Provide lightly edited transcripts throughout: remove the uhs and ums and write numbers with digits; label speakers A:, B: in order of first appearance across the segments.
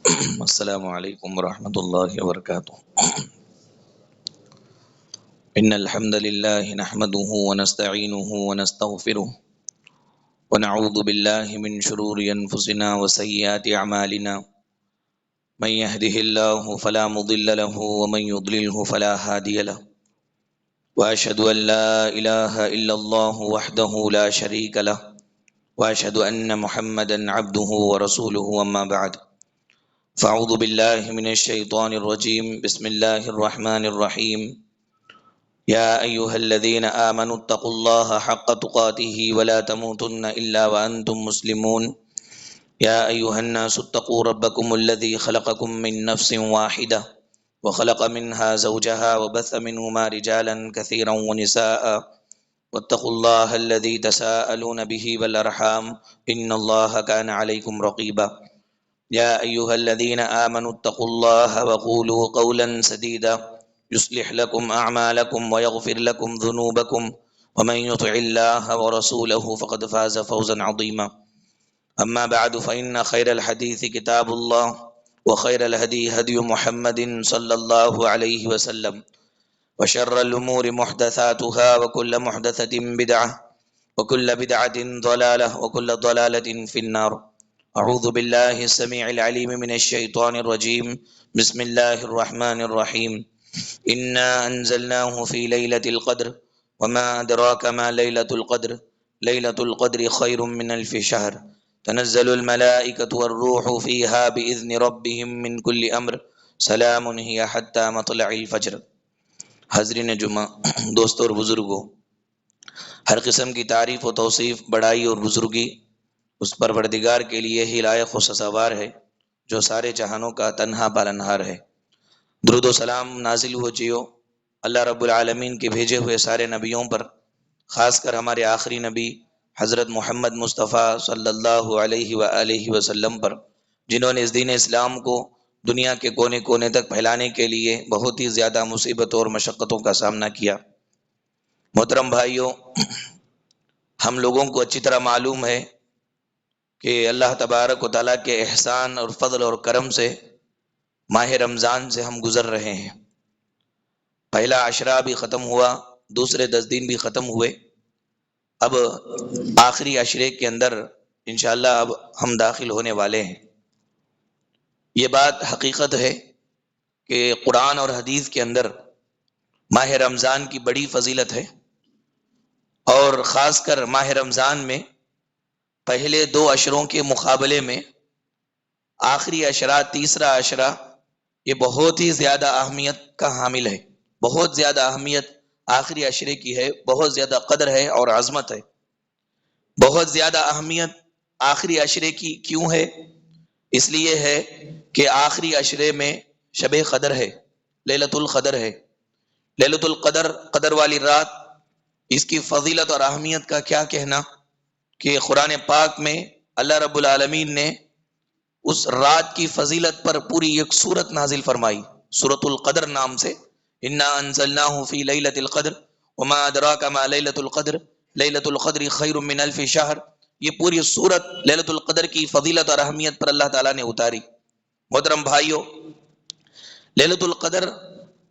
A: السلام علیکم ورحمۃ اللہ وبرکاتہ۔ ان الحمد للہ نحمده ونستعینه ونستغفره ونعوذ باللہ من شرور انفسنا وسیئات اعمالنا من يهده الله فلا مضل له ومن يضلله فلا هادي له واشهد ان لا اله الا الله وحده لا شريك له واشهد ان محمدا عبده ورسوله اما بعد فاعوذ باللہ من الشیطان الرجیم بسم اللہ الرحمن الرحیم یا ایہا الذین آمنوا اتقوا اللہ حق تقاتہ ولا تموتن الا وانتم مسلمون یا ایہا الناس اتقوا ربکم الذی خلقکم من نفس واحدہ وخلق منها زوجها وبث منهما رجالا كثيرا ونساء واتقوا الله الذي تساءلون به والارحام ان الله كان عليكم رقيبا يا أيها الذين آمنوا اتقوا الله وقولوا قولا سديدا يصلح لكم أعمالكم ويغفر لكم ذنوبكم ومن يطع الله ورسوله فقد فاز فوزا عظيما أما بعد فإن خير الحديث كتاب الله وخير الهدي هدي محمد صلى الله عليه وسلم وشر الأمور محدثاتها وكل محدثة بدعة وكل بدعة ضلالة وكل ضلالة في النار اعوذ باللہ السمیع العلیم من الشیطان الرجیم بسم اللہ الرحمن الرحیم انا انزلناہ فی لیلۃ القدر وما ادراک ما لیلۃ القدر لیلۃ القدر خیر من الف شہر تنزل الملائکۃ والروح فیہا باذن ربہم من کل امر سلام ہی حتی مطلع الفجر۔ حاضرین جمعہ، دوستوں اور بزرگوں، ہر قسم کی تعریف و توصیف، بڑائی اور بزرگی اس پروردگار کے لیے ہی لائق و سزاوار ہے جو سارے جہانوں کا تنہا پالنہار ہے۔ درود و سلام نازل ہو جیو اللہ رب العالمین کے بھیجے ہوئے سارے نبیوں پر، خاص کر ہمارے آخری نبی حضرت محمد مصطفیٰ صلی اللہ علیہ وآلہ وسلم پر، جنہوں نے اس دین اسلام کو دنیا کے کونے کونے تک پھیلانے کے لیے بہت ہی زیادہ مصیبتوں اور مشقتوں کا سامنا کیا۔ محترم بھائیوں، ہم لوگوں کو اچھی طرح معلوم ہے کہ اللہ تبارک و تعالیٰ کے احسان اور فضل اور کرم سے ماہ رمضان سے ہم گزر رہے ہیں۔ پہلا عشرہ بھی ختم ہوا، دوسرے 10 دن بھی ختم ہوئے، اب آخری عشرے کے اندر انشاءاللہ اب ہم داخل ہونے والے ہیں۔ یہ بات حقیقت ہے کہ قرآن اور حدیث کے اندر ماہ رمضان کی بڑی فضیلت ہے، اور خاص کر ماہ رمضان میں پہلے 2 عشروں کے مقابلے میں آخری عشرہ، تیسرا عشرہ، یہ بہت ہی زیادہ اہمیت کا حامل ہے۔ بہت زیادہ اہمیت آخری عشرے کی ہے، بہت زیادہ قدر ہے اور عظمت ہے۔ بہت زیادہ اہمیت آخری عشرے کی کیوں ہے؟ اس لیے ہے کہ آخری عشرے میں شب قدر ہے، لیلۃ القدر ہے۔ لیلۃ القدر، قدر والی رات، اس کی فضیلت اور اہمیت کا کیا کہنا کہ قرآن پاک میں اللہ رب العالمین نے اس رات کی فضیلت پر پوری ایک سورت نازل فرمائی، سورۃ القدر نام سے۔ انا انزلناہ فی لیلۃ القدر وما ادراک ما لیلۃ القدر لیلۃ القدر خیر من الف شہر۔ یہ پوری سورت لیلۃ القدر کی فضیلت اور اہمیت پر اللہ تعالیٰ نے اتاری۔ محترم بھائیوں، لیلۃ القدر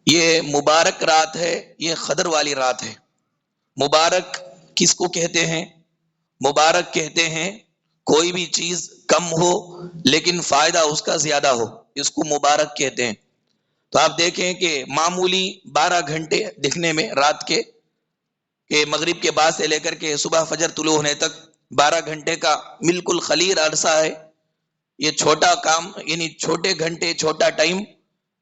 A: یہ مبارک رات ہے، یہ قدر والی رات ہے۔ مبارک کس کو کہتے ہیں؟ مبارک کہتے ہیں کوئی بھی چیز کم ہو لیکن فائدہ اس کا زیادہ ہو، اس کو مبارک کہتے ہیں۔ تو آپ دیکھیں کہ معمولی 12 گھنٹے دکھنے میں رات کے، کہ مغرب کے بعد سے لے کر کے صبح فجر طلوع ہونے تک 12 گھنٹے کا بالکل قلیل عرصہ ہے۔ یہ چھوٹا کام، یعنی چھوٹے گھنٹے، چھوٹا ٹائم،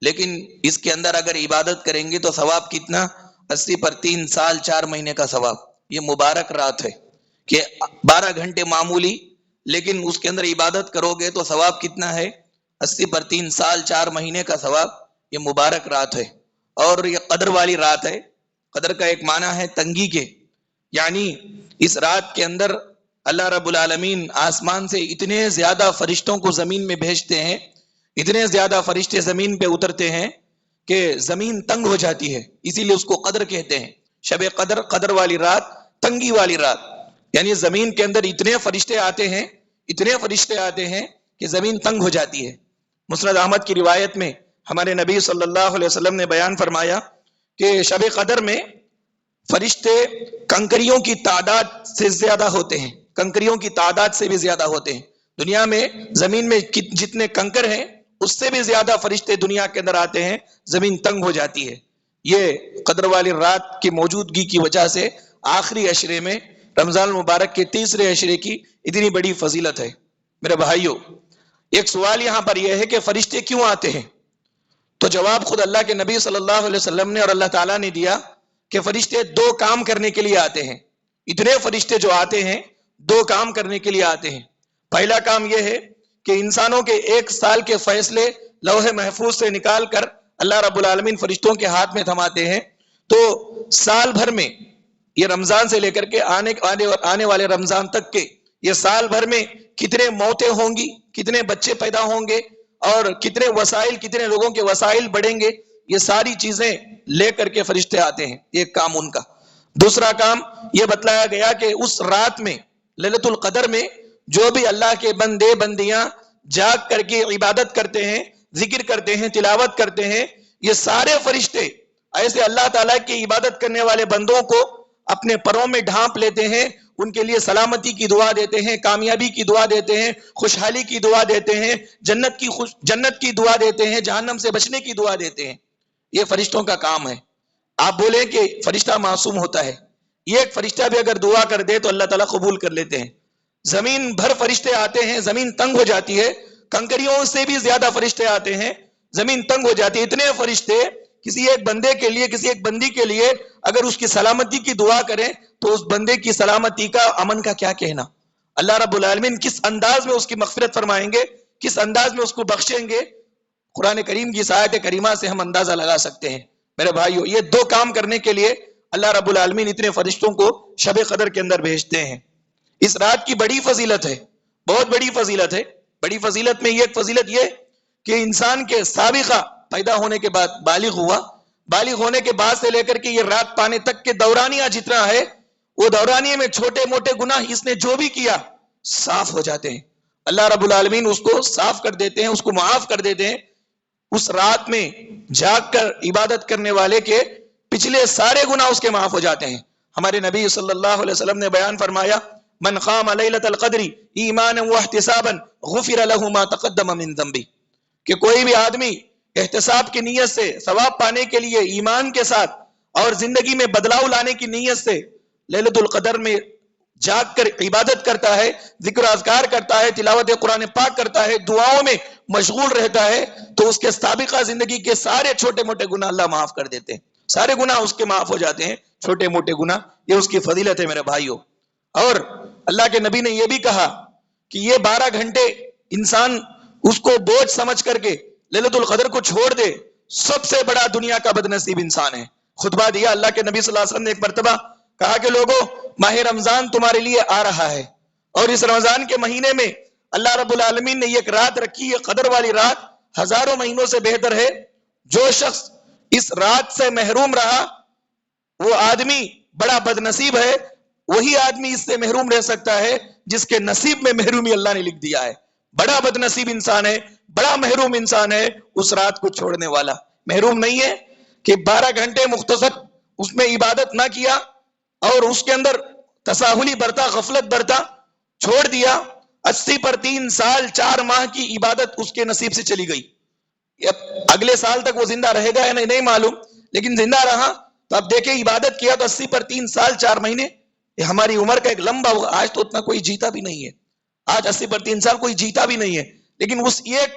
A: لیکن اس کے اندر اگر عبادت کریں گے تو ثواب کتنا؟ 80 پر 3 سال 4 مہینے کا ثواب۔ یہ مبارک رات ہے کہ 12 گھنٹے معمولی، لیکن اس کے اندر عبادت کرو گے تو ثواب کتنا ہے؟ 80 پر 3 سال 4 مہینے کا ثواب۔ یہ مبارک رات ہے اور یہ قدر والی رات ہے۔ قدر کا ایک معنی ہے تنگی کے، یعنی اس رات کے اندر اللہ رب العالمین آسمان سے اتنے زیادہ فرشتوں کو زمین میں بھیجتے ہیں، اتنے زیادہ فرشتے زمین پہ اترتے ہیں کہ زمین تنگ ہو جاتی ہے، اسی لیے اس کو قدر کہتے ہیں۔ شب قدر، قدر والی رات، تنگی والی رات، یعنی زمین کے اندر اتنے فرشتے آتے ہیں، اتنے فرشتے آتے ہیں کہ زمین تنگ ہو جاتی ہے۔
B: مسند احمد کی روایت میں ہمارے نبی صلی اللہ علیہ وسلم نے بیان فرمایا کہ شب قدر میں فرشتے کنکریوں کی تعداد سے زیادہ ہوتے ہیں، کنکریوں کی تعداد سے بھی زیادہ ہوتے ہیں۔ دنیا میں زمین میں جتنے کنکر ہیں اس سے بھی زیادہ فرشتے دنیا کے اندر آتے ہیں، زمین تنگ ہو جاتی ہے۔ یہ قدر والی رات کی موجودگی کی وجہ سے آخری عشرے میں رمضان المبارک کے تیسرے عشرے کی اتنی بڑی فضیلت ہے۔ میرے بھائیوں، ایک سوال یہاں پر یہ ہے کہ فرشتے کیوں آتے ہیں؟ تو جواب خود اللہ کے نبی صلی اللہ علیہ وسلم نے اور اللہ تعالیٰ نے دیا کہ فرشتے دو کام کرنے کے لیے آتے ہیں۔ اتنے فرشتے جو آتے ہیں دو کام کرنے کے لیے آتے ہیں۔ پہلا کام یہ ہے کہ انسانوں کے 1 سال کے فیصلے لوح محفوظ سے نکال کر اللہ رب العالمین فرشتوں کے ہاتھ میں تھماتے ہیں، تو سال بھر میں یہ رمضان سے لے کر کے آنے والے رمضان تک کے یہ سال بھر میں کتنے موتیں ہوں گی، کتنے بچے پیدا ہوں گے اور کتنے وسائل، کتنے لوگوں کے وسائل بڑھیں گے، یہ ساری چیزیں لے کر کے فرشتے آتے ہیں۔ ایک کام ان کا۔ دوسرا کام یہ بتلایا گیا کہ اس رات میں لیلۃ القدر میں جو بھی اللہ کے بندے بندیاں جاگ کر کے عبادت کرتے ہیں، ذکر کرتے ہیں، تلاوت کرتے ہیں، یہ سارے فرشتے ایسے اللہ تعالیٰ کی عبادت کرنے والے بندوں کو اپنے پروں میں ڈھانپ لیتے ہیں، ان کے لیے سلامتی کی دعا دیتے ہیں، کامیابی کی دعا دیتے ہیں، خوشحالی کی دعا دیتے ہیں، جنت کی دعا دیتے ہیں، جہنم سے بچنے کی دعا دیتے ہیں۔ یہ فرشتوں کا کام ہے۔ آپ بولیں کہ فرشتہ معصوم ہوتا ہے، یہ ایک فرشتہ بھی اگر دعا کر دے تو اللہ تعالیٰ قبول کر لیتے ہیں۔ زمین بھر فرشتے آتے ہیں، زمین تنگ ہو جاتی ہے، کنکریوں سے بھی زیادہ فرشتے آتے ہیں، زمین تنگ ہو جاتی ہے۔ اتنے فرشتے کسی ایک بندے کے لیے، کسی ایک بندی کے لیے اگر اس کی سلامتی کی دعا کریں تو اس بندے کی سلامتی کا، امن کا کیا کہنا۔ اللہ رب العالمین کس انداز میں اس کی مغفرت فرمائیں گے، کس انداز میں اس کو بخشیں گے، قرآن کریم کی اس آیت کریمہ سے ہم اندازہ لگا سکتے ہیں۔ میرے بھائیو، یہ دو کام کرنے کے لیے اللہ رب العالمین اتنے فرشتوں کو شب قدر کے اندر بھیجتے ہیں۔ اس رات کی بڑی فضیلت ہے، بہت بڑی فضیلت ہے۔ بڑی فضیلت میں یہ ایک فضیلت یہ کہ انسان کے سابقہ پیدا ہونے کے بعد بالغ ہوا، بالغ ہونے کے بعد سے لے کر کے یہ رات پانے تک کے دورانیہ جتنا ہے، وہ دورانیے میں چھوٹے موٹے گناہ اس نے جو بھی کیا صاف ہو جاتے ہیں۔ اللہ رب العالمین اس کو صاف کر دیتے ہیں، اس کو معاف کر دیتے ہیں۔ اس رات میں جاگ کر عبادت کرنے والے کے پچھلے سارے گناہ اس کے معاف ہو جاتے ہیں۔ ہمارے نبی صلی اللہ علیہ وسلم نے بیان فرمایا، من قام لیلۃ القدر ایمانا واحتسابا غفر له ما تقدم من ذنبه، کہ کوئی بھی آدمی احتساب کی نیت سے ثواب پانے کے لیے ایمان کے ساتھ اور زندگی میں بدلاؤ لانے کی نیت سے لیلۃ القدر میں جاگ کر عبادت کرتا ہے، ذکر اذکار کرتا ہے، تلاوت قرآن پاک کرتا ہے، دعاؤں میں مشغول رہتا ہے، تو اس کے سابقہ زندگی کے سارے چھوٹے موٹے گناہ اللہ معاف کر دیتے ہیں۔ سارے گناہ اس کے معاف ہو جاتے ہیں، چھوٹے موٹے گناہ۔ یہ اس کی فضیلت ہے میرے بھائیوں۔ اور اللہ کے نبی نے یہ بھی کہا کہ یہ 12 گھنٹے انسان اس کو بوجھ سمجھ کر کے لیلۃ القدر کو چھوڑ دے، سب سے بڑا دنیا کا بدنصیب انسان ہے۔ خطبہ دیا اللہ کے نبی صلی اللہ علیہ وسلم نے ایک مرتبہ، کہا کہ لوگوں، ماہ رمضان تمہارے لیے آ رہا ہے، اور اس رمضان کے مہینے میں اللہ رب العالمین نے یہ ایک رات رکھی ہے، قدر والی رات، ہزاروں مہینوں سے بہتر ہے۔ جو شخص اس رات سے محروم رہا وہ آدمی بڑا بدنصیب ہے، وہی آدمی اس سے محروم رہ سکتا ہے جس کے نصیب میں محرومی اللہ نے لکھ دیا ہے۔ بڑا بدنصیب انسان ہے، بڑا محروم انسان ہے اس رات کو چھوڑنے والا۔ محروم نہیں ہے کہ 12 گھنٹے مختصر اس میں عبادت نہ کیا اور اس کے اندر تساہلی برتا، غفلت برتا، چھوڑ دیا، 80 پر 3 سال 4 ماہ کی عبادت اس کے نصیب سے چلی گئی۔ اگلے سال تک وہ زندہ رہے گا یا نہیں معلوم، لیکن زندہ رہا تو اب دیکھیں عبادت کیا تو 80 پر 3 سال 4 مہینے، یہ ہماری عمر کا ایک لمبا ہوگا۔ آج تو اتنا کوئی جیتا بھی نہیں ہے، آج 80 پر 3 سال کوئی جیتا بھی نہیں ہے، لیکن اس ایک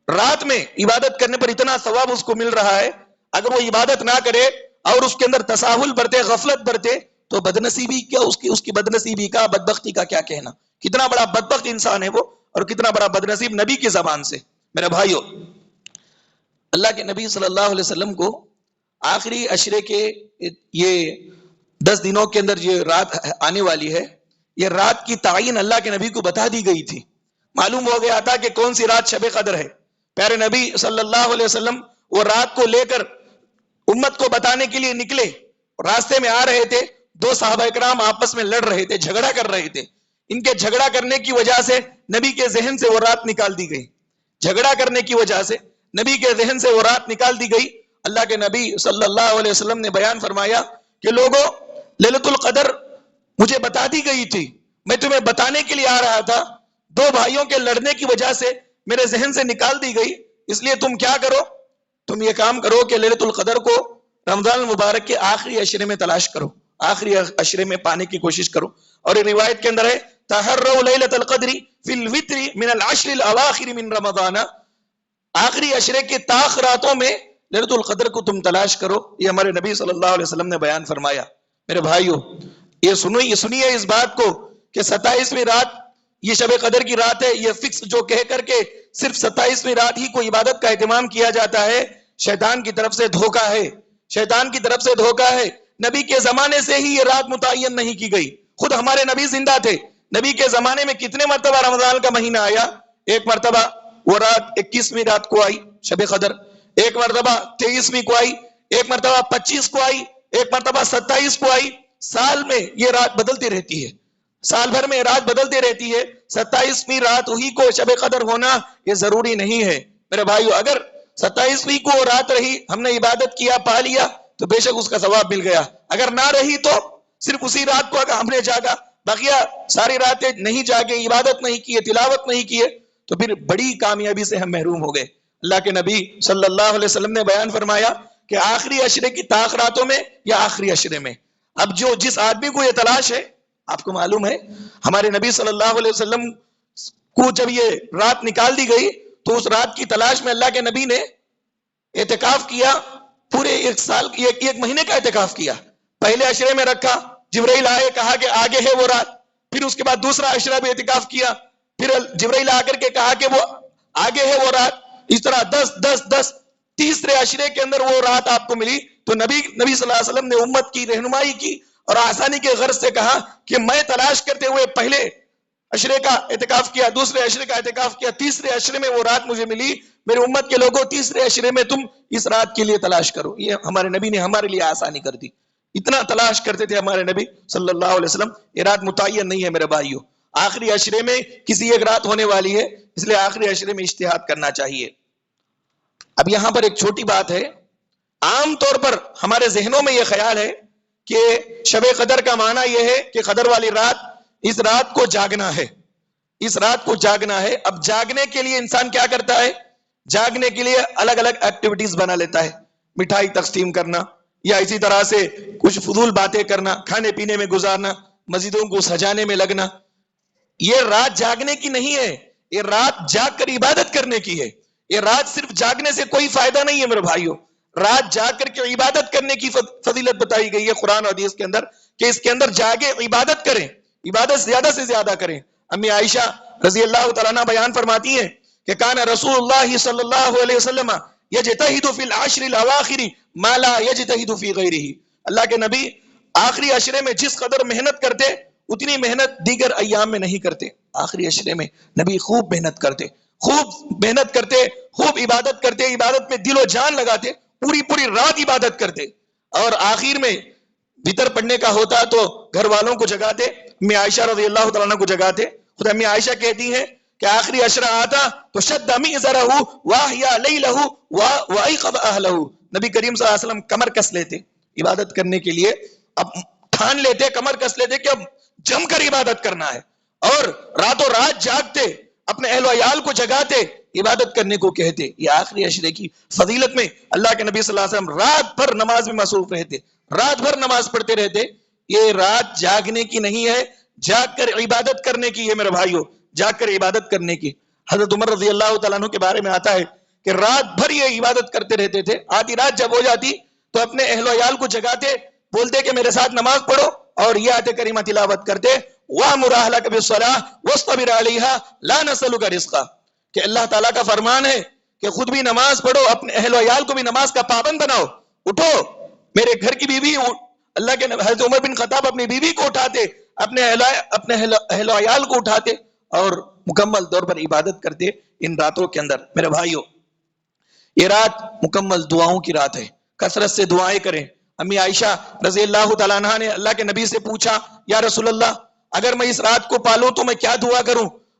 B: رات میں عبادت کرنے پر اتنا ثواب اس کو مل رہا ہے۔ اگر وہ عبادت نہ کرے اور اس کے اندر تساہل برتے، غفلت برتے، تو بدنصیبی کیا، اس کی بدنصیبی کا، بدبختی کا کیا کہنا۔ کتنا بڑا بدبخت انسان ہے وہ، اور کتنا بڑا بدنصیب نبی کی زبان سے۔ میرے بھائیو، اللہ کے نبی صلی اللہ علیہ وسلم کو آخری عشرے کے یہ 10 دنوں کے اندر یہ رات آنے والی ہے، یہ رات کی تعین اللہ کے نبی کو بتا دی گئی تھی۔ معلوم ہو گیا تھا کہ کون سی رات شب قدر ہے۔ پیارے نبی صلی اللہ علیہ وسلم وہ رات کو لے کر امت کو بتانے کے لیے نکلے، راستے میں آ رہے تھے، 2 صحابہ اکرام آپس میں لڑ رہے تھے، جھگڑا کر رہے تھے۔ ان کے جھگڑا کرنے کی وجہ سے نبی کے ذہن سے وہ رات نکال دی گئی۔ جھگڑا کرنے کی وجہ سے نبی کے ذہن سے وہ رات نکال دی گئی. اللہ کے نبی صلی اللہ علیہ وسلم نے بیان فرمایا کہ لوگوں، لیلۃ القدر مجھے بتا دی گئی تھی، میں تمہیں بتانے کے لیے آ رہا تھا، دو بھائیوں کے لڑنے کی وجہ سے میرے ذہن سے نکال دی گئی، اس لیے تم کیا کرو، تم یہ کام کرو کہ لیلۃ القدر کو رمضان المبارک کے آخری عشرے میں تلاش کرو، آخری عشرے میں پانے کی کوشش کرو. اور یہ روایت کے اندر ہے تحروا لیلۃ القدر فی الوتر من العشر الاواخر من رمضان، آخری عشرے کے طاق راتوں میں لیلۃ القدر کو تم تلاش کرو. یہ ہمارے نبی صلی اللہ علیہ وسلم نے بیان فرمایا. میرے بھائیو، یہ سنیے اس بات کو کہ 27ویں رات یہ شب قدر کی رات ہے، یہ فکس جو کہہ کر کے صرف 27ویں رات ہی کو عبادت کا اہتمام کیا جاتا ہے، شیطان کی طرف سے دھوکہ ہے، شیطان کی طرف سے دھوکہ ہے. نبی کے زمانے سے ہی یہ رات متعین نہیں کی گئی. خود ہمارے نبی زندہ تھے، نبی کے زمانے میں کتنے مرتبہ رمضان کا مہینہ آیا؟ ایک مرتبہ وہ رات 21ویں رات کو آئی شب قدر، ایک مرتبہ 23ویں کو آئی، ایک مرتبہ 25 کو آئی، ایک مرتبہ 27 کو آئی. سال میں یہ رات بدلتی رہتی ہے، سال بھر میں رات بدلتی رہتی ہے. 27ویں رات ہی کو شب قدر ہونا یہ ضروری نہیں ہے. میرے بھائیو، اگر 27ویں کو رات رہی، ہم نے عبادت کیا، پا لیا، تو بے شک اس کا ثواب مل گیا. اگر نہ رہی تو صرف اسی رات کو اگر ہم نے جاگا، بقیہ ساری راتیں نہیں جاگے، عبادت نہیں کیے، تلاوت نہیں کیے، تو پھر بڑی کامیابی سے ہم محروم ہو گئے. اللہ کے نبی صلی اللہ علیہ وسلم نے بیان فرمایا کہ آخری عشرے کی طاق راتوں میں یا آخری عشرے میں. اب جس آدمی کو یہ تلاش ہے، آپ کو معلوم ہے ہمارے نبی صلی اللہ علیہ وسلم کو جب یہ رات نکال دی گئی تو اس رات کی تلاش میں اللہ کے نبی نے اعتکاف کیا، پورے ایک سال ایک مہینے کا اعتکاف کیا. پہلے عشرے میں رکھا، جبرائیل آئے، کہا کہ آگے ہے وہ رات. پھر اس کے بعد دوسرا عشرہ بھی اعتکاف کیا، پھر جبرائیل آ کر کے کہا کہ وہ آگے ہے وہ رات. اس طرح 10 تیسرے عشرے کے اندر وہ رات آپ کو ملی. تو نبی صلی اللہ علیہ وسلم نے امت کی رہنمائی کی اور آسانی کے غرض سے کہا کہ میں تلاش کرتے ہوئے پہلے عشرے کا اعتکاف کیا، دوسرے عشرے کا اعتکاف کیا، تیسرے عشرے میں وہ رات مجھے ملی. میرے امت کے لوگوں، تیسرے عشرے میں تم اس رات کے لیے تلاش کرو. یہ ہمارے نبی نے ہمارے لیے آسانی کر دی. اتنا تلاش کرتے تھے ہمارے نبی صلی اللہ علیہ وسلم. یہ رات متعین نہیں ہے میرے بھائیوں، آخری عشرے میں کسی ایک رات ہونے والی ہے، اس لیے آخری عشرے میں اجتہاد کرنا چاہیے. اب یہاں پر ایک چھوٹی بات ہے. عام طور پر ہمارے ذہنوں میں یہ خیال ہے کہ شب قدر کا معنی یہ ہے کہ قدر والی رات، اس رات کو جاگنا ہے، اس رات کو جاگنا ہے. اب جاگنے کے لیے انسان کیا کرتا ہے؟ جاگنے کے لیے الگ الگ ایکٹیویٹیز بنا لیتا ہے، مٹھائی تقسیم کرنا یا اسی طرح سے کچھ فضول باتیں کرنا، کھانے پینے میں گزارنا، مسجدوں کو سجانے میں لگنا. یہ رات جاگنے کی نہیں ہے، یہ رات جاگ کر عبادت کرنے کی ہے. یہ رات صرف جاگنے سے کوئی فائدہ نہیں ہے میرے بھائیوں. رات جاگ کر کے عبادت کرنے کی فضیلت بتائی گئی ہے قرآن و حدیث کے اندر کہ اس کے اندر جاگے، عبادت کریں، عبادت زیادہ سے زیادہ کریں. امی عائشہ رضی اللہ تعالیٰ عنہ بیان فرماتی ہیں کہ کان رسول اللہ صلی اللہ علیہ وسلم یجتہد فی العشر الاواخر ما لا یجتہد فی غیرہ. اللہ کے نبی آخری عشرے میں جس قدر محنت کرتے اتنی محنت دیگر ایام میں نہیں کرتے. آخری عشرے میں نبی خوب محنت کرتے، خوب عبادت کرتے، عبادت میں دل و جان لگاتے، پوری رات عبادت کرتے. اور آخر میں وتر پڑھنے کا ہوتا تو گھر والوں کو جگاتے، امی عائشہ رضی اللہ تعالیٰ عنہ کو جگاتے. خود امی عائشہ کہتی ہیں کہ آخری عشرہ آتا تو شد مئزرہ واحیا لیلہ وایقظ اہلہ. نبی کریم صلی اللہ علیہ وسلم کمر کس لیتے عبادت کرنے کے لیے، اب ٹھان لیتے، کمر کس لیتے کہ اب جم کر عبادت کرنا ہے، اور راتوں رات جاگتے، اپنے اہل و عیال کو جگاتے، عبادت کرنے کو کہتے. یہ آخری عشرے کی فضیلت میں اللہ کے نبی صلی اللہ علیہ وسلم رات بھر نماز میں مصروف رہتے، رات بھر نماز پڑھتے رہتے. یہ رات جاگنے کی نہیں ہے، جاگ کر عبادت کرنے کی ہے میرے بھائیوں، جاگ کر عبادت کرنے کی. حضرت عمر رضی اللہ تعالیٰ عنہ کے بارے میں آتا ہے کہ رات بھر یہ عبادت کرتے رہتے تھے. آدھی رات جب ہو جاتی تو اپنے اہل و عیال کو جگاتے، بولتے کہ میرے ساتھ نماز پڑھو، اور یہ آیت کریمہ تلاوت کرتے وَأْمُرْ أَهْلَكَ بِالصَّلَاةِ وَاصْطَبِرْ عَلَيْهَا لَا نَسْأَلُكَ رِزْقًا. کہ اللہ تعالیٰ کا فرمان ہے کہ خود بھی نماز پڑھو، اپنے اہل و عیال کو بھی نماز کا پابند بناؤ. اٹھو، میرے گھر کی بیوی، اللہ کے حضرت عمر بن خطاب اپنی بیوی کو اٹھاتے، اپنے اہل و عیال کو اٹھاتے اور مکمل طور پر عبادت کرتے ان راتوں کے اندر. میرے بھائیوں، یہ رات مکمل دعاؤں کی رات ہے، کثرت سے دعائیں کریں. امی عائشہ رضی اللہ تعالیٰ عنہ نے اللہ کے نبی سے پوچھا، یا رسول اللہ، اگر میں اس رات کو پالوں تو میں کیا دعا کروں؟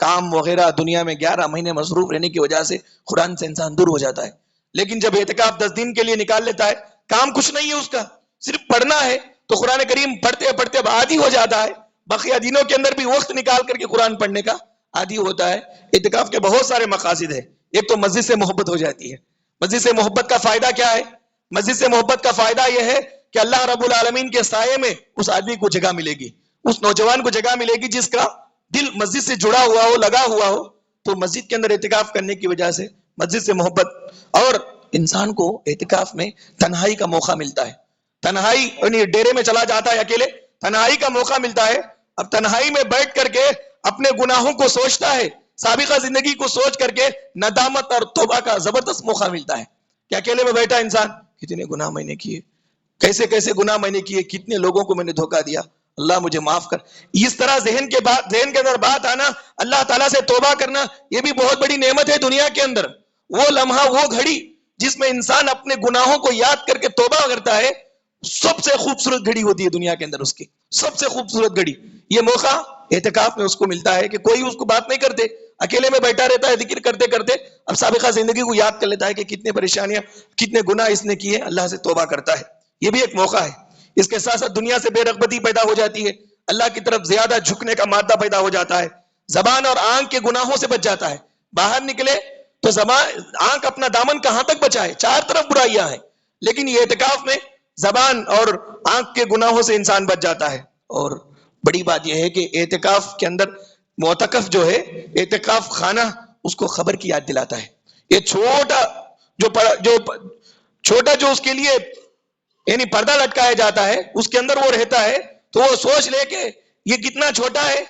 B: کام وغیرہ دنیا میں 11 مہینے مصروف رہنے کی وجہ سے قرآن سے انسان دور ہو جاتا ہے. لیکن جب اعتکاف 10 دن کے لیے نکال لیتا ہے, کام کچھ نہیں ہے اس کا, صرف پڑھنا ہے, تو قرآن کریم پڑھتے پڑھتے اب عادی ہو جاتا ہے. بقیہ دنوں کے اندر بھی وقت نکال کر کے قرآن پڑھنے کا عادی ہوتا ہے. اعتکاف کے بہت سارے مقاصد ہیں. ایک تو مسجد سے محبت ہو جاتی ہے. مسجد سے محبت کا فائدہ کیا ہے؟ مسجد سے محبت کا فائدہ یہ ہے کہ اللہ رب العالمین کے سائے میں اس آدمی کو جگہ ملے گی, اس نوجوان کو جگہ ملے گی جس کا دل مسجد سے جڑا ہوا ہو, لگا ہوا ہو. تو مسجد کے اندر اعتکاف کرنے کی وجہ سے مسجد سے محبت, اور انسان کو اعتکاف میں تنہائی کا موقع ملتا ہے. تنہائی یعنی ڈیرے میں چلا جاتا ہے اکیلے, تنہائی کا موقع ملتا ہے. اب تنہائی میں بیٹھ کر کے اپنے گناہوں کو سوچتا ہے, سابقہ زندگی کو سوچ کر کے ندامت اور توبہ کا زبردست موقع ملتا ہے. کہ اکیلے میں بیٹھا انسان, کتنے گناہ میں نے کیے, کیسے کیسے گناہ میں نے کیے, کتنے لوگوں کو میں نے دھوکہ دیا, اللہ مجھے معاف کر. اس طرح ذہن کے اندر بات آنا, اللہ تعالیٰ سے توبہ کرنا, یہ بھی بہت بڑی نعمت ہے دنیا کے اندر. وہ لمحہ, وہ گھڑی جس میں انسان اپنے گناہوں کو یاد کر کے توبہ کرتا ہے, سب سے خوبصورت گھڑی ہوتی ہے دنیا کے اندر, اس کی سب سے خوبصورت گھڑی. یہ موقع اعتکاف میں اس کو ملتا ہے کہ کوئی اس کو بات نہیں کرتے, اکیلے میں بیٹھا رہتا ہے, ذکر کرتے کرتے اب سابقہ زندگی کو یاد کر لیتا ہے کہ کتنے پریشانیاں, کتنے گناہ اس نے کیے, اللہ سے توبہ کرتا ہے. یہ بھی ایک موقع ہے. اس کے ساتھ ساتھ دنیا سے بے رغبتی پیدا ہو جاتی ہے, اللہ کی طرف زیادہ جھکنے کا مادہ پیدا ہو جاتا ہے. زبان اور آنکھ کے گناہوں سے بچ جاتا ہے. باہر نکلے تو آنکھ اپنا دامن کہاں تک بچائے, چار طرف برائیاں ہیں, لیکن یہ اعتکاف میں زبان اور آنکھ کے گناہوں سے انسان بچ جاتا ہے. اور بڑی بات یہ ہے کہ اعتکاف کے اندر معتکف جو ہے, اعتکاف خانہ اس کو خبر کی یاد دلاتا ہے. یہ چھوٹا جو اس کے لیے یعنی پردہ لٹکایا جاتا ہے, اس کے اندر وہ رہتا ہے, تو وہ سوچ لے کہ یہ کتنا چھوٹا ہے,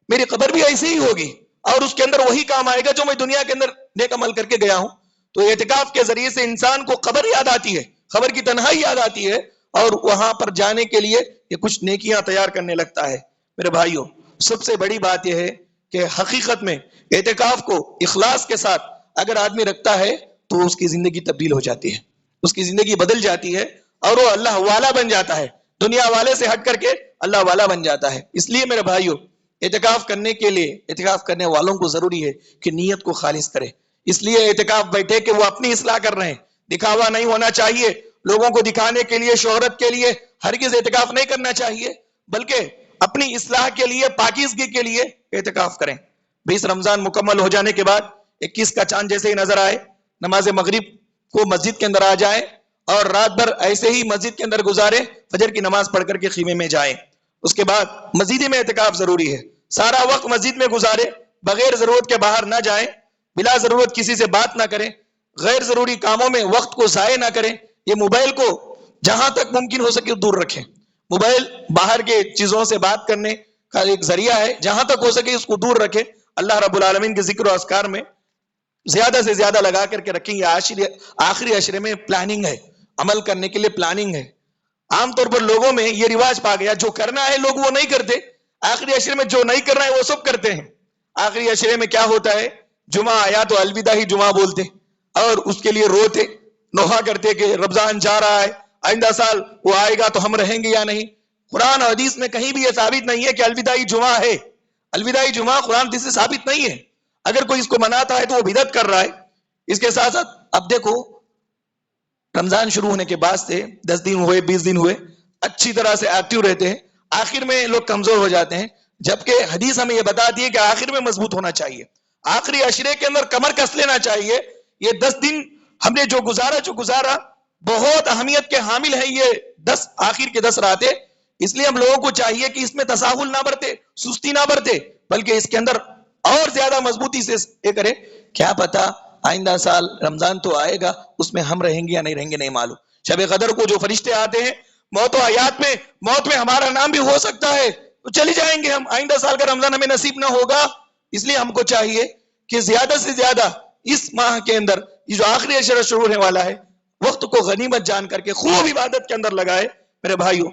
B: میری قبر بھی ایسی ہی ہوگی, اور اس کے اندر وہی کام آئے گا جو میں دنیا کے اندر نیک عمل کر کے گیا ہوں. تو اعتکاف کے ذریعے سے انسان کو قبر یاد آتی ہے, قبر کی تنہائی یاد آتی ہے, اور وہاں پر جانے کے لیے یہ کچھ نیکیاں تیار کرنے لگتا ہے. میرے بھائیوں, سب سے بڑی بات یہ ہے کہ حقیقت میں اعتکاف کو اخلاص کے ساتھ اگر آدمی رکھتا ہے تو اس کی زندگی تبدیل ہو جاتی ہے, اس کی زندگی بدل جاتی ہے, اور وہ اللہ والا بن جاتا ہے, دنیا والے سے ہٹ کر کے اللہ والا بن جاتا ہے. اس لیے میرے بھائیوں, اعتکاف کرنے کے لیے, اعتکاف کرنے والوں کو ضروری ہے کہ نیت کو خالص کرے. اس لیے اعتکاف بیٹھے کہ وہ اپنی اصلاح کر رہے ہیں, دکھاوا نہیں ہونا چاہیے, لوگوں کو دکھانے کے لیے, شہرت کے لیے ہرگز اعتکاف نہیں کرنا چاہیے, بلکہ اپنی اصلاح کے لیے, پاکیزگی کے لیے اعتکاف کریں. 20 رمضان مکمل ہو جانے کے بعد 21 کا چاند جیسے ہی نظر آئے, نماز مغرب کو مسجد کے اندر آ جائیں, اور رات بھر ایسے ہی مسجد کے اندر گزارے, فجر کی نماز پڑھ کر کے خیمے میں جائیں. اس کے بعد مسجد میں اعتکاف ضروری ہے, سارا وقت مسجد میں گزارے, بغیر ضرورت کے باہر نہ جائیں, بلا ضرورت کسی سے بات نہ کریں, غیر ضروری کاموں میں وقت کو ضائع نہ کریں. یہ موبائل کو جہاں تک ممکن ہو سکے دور رکھیں. موبائل باہر کے چیزوں سے بات کرنے کا ایک ذریعہ ہے, جہاں تک ہو سکے اس کو دور رکھیں. اللہ رب العالمین کے ذکر و اذکار میں زیادہ سے زیادہ لگا کر کے رکھیں. یہ آخری عشرے میں پلاننگ ہے, عمل کرنے کے لیے پلاننگ ہے. عام طور پر لوگوں میں یہ رواج پا گیا, جو کرنا ہے لوگ وہ نہیں کرتے, آخری عشرے میں جو نہیں کرنا ہے وہ سب کرتے ہیں. آخری عشرے میں کیا ہوتا ہے, جمعہ آیا تو الوداع ہی جمعہ بولتے, اور اس کے لیے روتے, نوحہ کرتے کہ رمضان جا رہا ہے, آئندہ سال وہ آئے گا تو ہم رہیں گے یا نہیں. قرآن اور حدیث میں کہیں بھی یہ ثابت نہیں ہے کہ الوداعی جمعہ ہے. الوداعی جمعہ قرآن حدیث سے ثابت نہیں ہے. اگر کوئی اس کو مناتا ہے تو وہ بدعت کر رہا ہے. اس کے ساتھ ساتھ اب دیکھو, رمضان شروع ہونے کے بعد سے 10 دن ہوئے, 20 دن ہوئے, اچھی طرح سے ایکٹیو رہتے ہیں, آخر میں لوگ کمزور ہو جاتے ہیں. جبکہ حدیث ہمیں یہ بتاتی ہے کہ آخر میں مضبوط ہونا چاہیے, آخری عشرے کے اندر کمر کس لینا چاہیے. یہ 10 دن ہم نے جو گزارا بہت اہمیت کے حامل ہیں یہ 10 آخر کے 10 راتیں. اس لیے ہم لوگوں کو چاہیے کہ اس میں تساہل نہ برتے, سستی نہ برتے, بلکہ اس کے اندر اور زیادہ مضبوطی سے یہ کرے. کیا پتا آئندہ سال رمضان تو آئے گا, اس میں ہم رہیں گے یا نہیں رہیں گے نہیں معلوم. شب قدر کو جو فرشتے آتے ہیں, موت و حیات میں, موت میں ہمارا نام بھی ہو سکتا ہے, تو چلی جائیں گے ہم, آئندہ سال کا رمضان ہمیں نصیب نہ ہوگا. اس لیے ہم کو چاہیے کہ زیادہ سے زیادہ اس ماہ کے اندر, یہ جو آخری عشرہ شروع ہونے والا ہے, وقت کو غنیمت جان کر کے خوب عبادت کے اندر لگائے. میرے بھائیوں,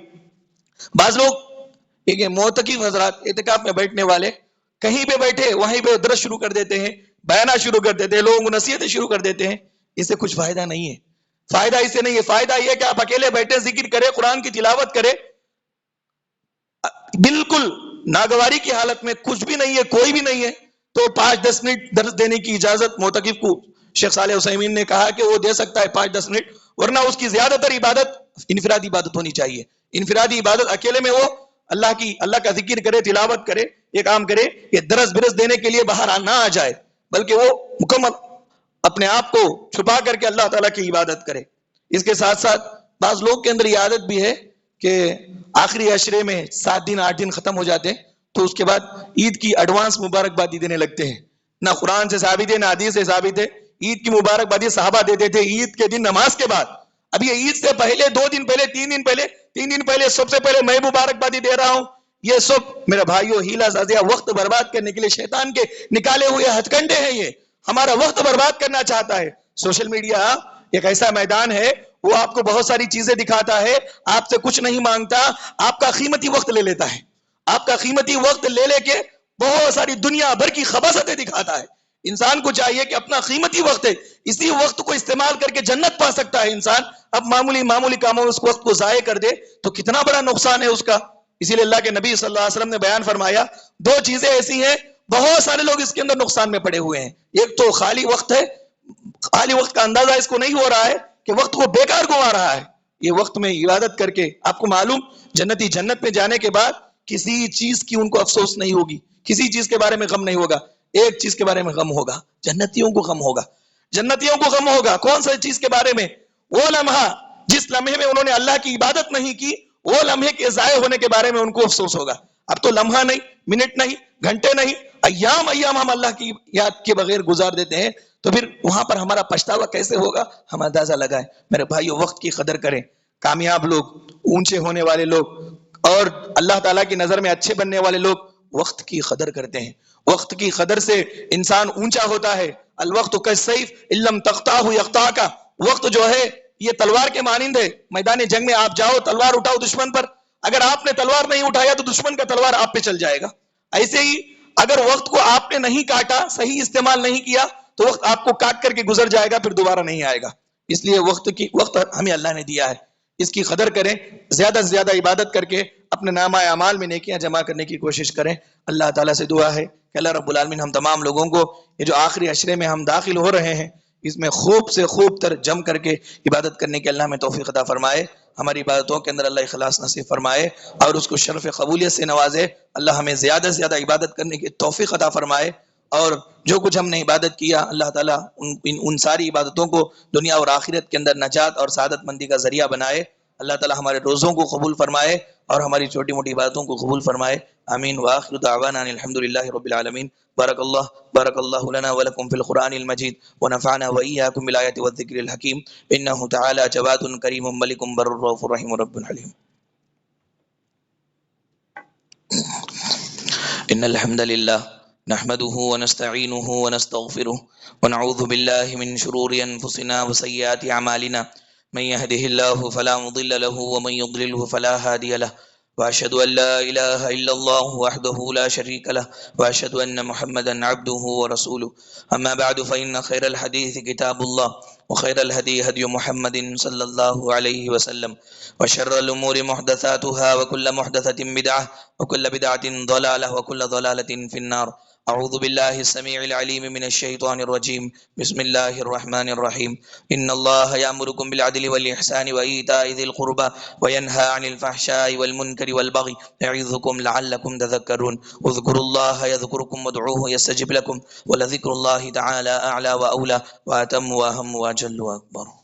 B: بعض لوگ ایک معتکف حضرات, اعتکاف میں بیٹھنے والے, کہیں پہ بیٹھے وہیں پہ درس شروع کر دیتے ہیں, بیانات شروع کر دیتے ہیں, لوگوں کو نصیحتیں شروع کر دیتے ہیں. اس سے کچھ فائدہ نہیں ہے. فائدہ اس سے نہیں ہے. فائدہ یہ کہ آپ اکیلے بیٹھے ذکر کریں, قرآن کی تلاوت کریں, بالکل ناگواری کی حالت میں, کچھ بھی نہیں ہے, کوئی بھی نہیں ہے, تو 5-10 منٹ درس دینے کی اجازت معتکف کو شیخ صالح عثیمین نے کہا کہ وہ دے سکتا ہے 5-10 منٹ، ورنہ اس کی زیادہ تر عبادت انفرادی عبادت ہونی چاہیے. انفرادی عبادت اکیلے میں وہ اللہ کا ذکر کرے، تلاوت کرے، یہ کام کرے کہ درس برس دینے کے لیے باہر نہ آ جائے، بلکہ وہ مکمل اپنے آپ کو چھپا کر کے اللہ تعالیٰ کی عبادت کرے. اس کے ساتھ ساتھ بعض لوگ کے اندر یہ عادت بھی ہے کہ آخری عشرے میں 7 دن 8 دن ختم ہو جاتے ہیں تو اس کے بعد عید کی ایڈوانس مبارکبادی دینے لگتے ہیں. نہ قرآن سے ثابت ہے، نہ حدیث سے ثابت ہے. عید کی مبارکبادی صحابہ دیتے تھے عید کے دن نماز کے بعد. اب یہ عید سے پہلے 2 دن پہلے 3 دن پہلے سب سے پہلے میں مبارکبادی دے رہا ہوں. یہ سب میرے بھائیوں ہیلا سازیہ وقت برباد کرنے کے لیے شیطان کے نکالے ہوئے ہتھ کنڈے ہیں. یہ ہمارا وقت برباد کرنا چاہتا ہے. سوشل میڈیا ایک ایسا میدان ہے، وہ آپ کو بہت ساری چیزیں دکھاتا ہے، آپ سے کچھ نہیں مانگتا، آپ کا قیمتی وقت لے لیتا ہے. آپ کا قیمتی وقت لے کے بہت ساری دنیا بھر کی خباثتیں دکھاتا ہے. انسان کو چاہیے کہ اپنا قیمتی وقت ہے، اسی وقت کو استعمال کر کے جنت پا سکتا ہے انسان. اب معمولی کاموں میں اس وقت کو ضائع کر دے تو کتنا بڑا نقصان ہے اس کا. اسی لیے اللہ کے نبی صلی اللہ علیہ وسلم نے بیان فرمایا 2 چیزیں ایسی ہیں بہت سارے لوگ اس کے اندر نقصان میں پڑے ہوئے ہیں. ایک تو خالی وقت ہے، خالی وقت کا اندازہ اس کو نہیں ہو رہا ہے کہ وقت کو بیکار گوا رہا ہے. یہ وقت میں عبادت کر کے آپ کو معلوم جنتی جنت میں جانے کے بعد کسی چیز کی ان کو افسوس نہیں ہوگی، کسی چیز کے بارے میں غم نہیں ہوگا. ایک چیز کے بارے میں غم ہوگا، جنتیوں کو غم ہوگا. جنتیوں کو غم ہوگا کون سی چیز کے بارے میں؟ وہ لمحہ جس لمحے میں انہوں نے اللہ کی عبادت نہیں کی، وہ لمحے کے ضائع ہونے کے بارے میں ان کو افسوس ہوگا. اب تو لمحہ نہیں، منٹ نہیں، گھنٹے نہیں، ایام ہم اللہ کی یاد کے بغیر گزار دیتے ہیں، تو پھر وہاں پر ہمارا پچھتاوا کیسے ہوگا؟ ہم اندازہ لگائیں. میرے بھائیو وقت کی قدر کریں. کامیاب لوگ، اونچے ہونے والے لوگ اور اللہ تعالیٰ کی نظر میں اچھے بننے والے لوگ وقت کی قدر کرتے ہیں. وقت کی قدر سے انسان اونچا ہوتا ہے. الوقت کالسیف ان لم تقطعہ یقطعک. وقت جو ہے یہ تلوار کے مانند ہے. میدان جنگ میں آپ جاؤ، تلوار اٹھاؤ دشمن پر، اگر آپ نے تلوار نہیں اٹھایا تو دشمن کا تلوار آپ پہ چل جائے گا. ایسے ہی اگر وقت کو آپ نے نہیں کاٹا، صحیح استعمال نہیں کیا تو وقت آپ کو کاٹ کر کے گزر جائے گا، پھر دوبارہ نہیں آئے گا. اس لیے وقت ہمیں اللہ نے دیا ہے، اس کی قدر کریں. زیادہ سے زیادہ عبادت کر کے اپنے نامہ اعمال میں نیکیاں جمع کرنے کی کوشش کریں. اللہ تعالیٰ سے دعا ہے کہ اللہ رب العالمین ہم تمام لوگوں کو یہ جو آخری عشرے میں ہم داخل ہو رہے ہیں اس میں خوب سے خوب تر جم کر کے عبادت کرنے کے اللہ ہمیں توفیق عطا فرمائے. ہماری عبادتوں کے اندر اللہ اخلاص نصیب فرمائے اور اس کو شرف قبولیت سے نوازے. اللہ ہمیں زیادہ سے زیادہ عبادت کرنے کی توفیق عطا فرمائے، اور جو کچھ ہم نے عبادت کیا اللہ تعالیٰ ان ساری عبادتوں کو دنیا اور آخرت کے اندر نجات اور سعادت مندی کا ذریعہ بنائے. اللہ تعالیٰ ہمارے روزوں کو قبول فرمائے اور ہماری چھوٹی موٹی عبادتوں کو قبول فرمائے. آمین. وآخر دعوانا الحمدللہ رب العالمین. بارک اللہ لنا ولکم فی القرآن المجید ونفعنا وإیاکم بالآیات والذکر الحکیم. انہ تعالی جواد کریم ملک بر رؤوف رحیم رب حلیم. ان الحمد للہ نحمده ونستعینه ونستغفره ونعوذ باللہ من شرور انفسنا وسیئات اعمالنا. من يهده الله فلا مضل له ومن يضلله فلا هادي له، واشهد ان لا اله الا الله وحده لا شريك له، واشهد ان محمدا عبده ورسوله. اما بعد فان خير الحديث كتاب الله، وخير الهدي هدي محمد صلى الله عليه وسلم، وشر الامور محدثاتها وكل محدثة بدعة وكل بدعة ضلالة وكل ضلالة في النار. اعوذ باللہ السمیع العلیم من الشیطان الرجیم. بسم اللہ الرحمن الرحیم. ان اللہ یامرکم بالعدل والاحسان وایتاء ذی القربى وینہی عن الفحشاء والمنکر والبغی یعظکم لعلکم تذکرون. اذکروا اللہ یذکرکم وادعوہ یستجب لکم ولذکر اللہ تعالی اعلی واولی واتم واہم واجل واکبر.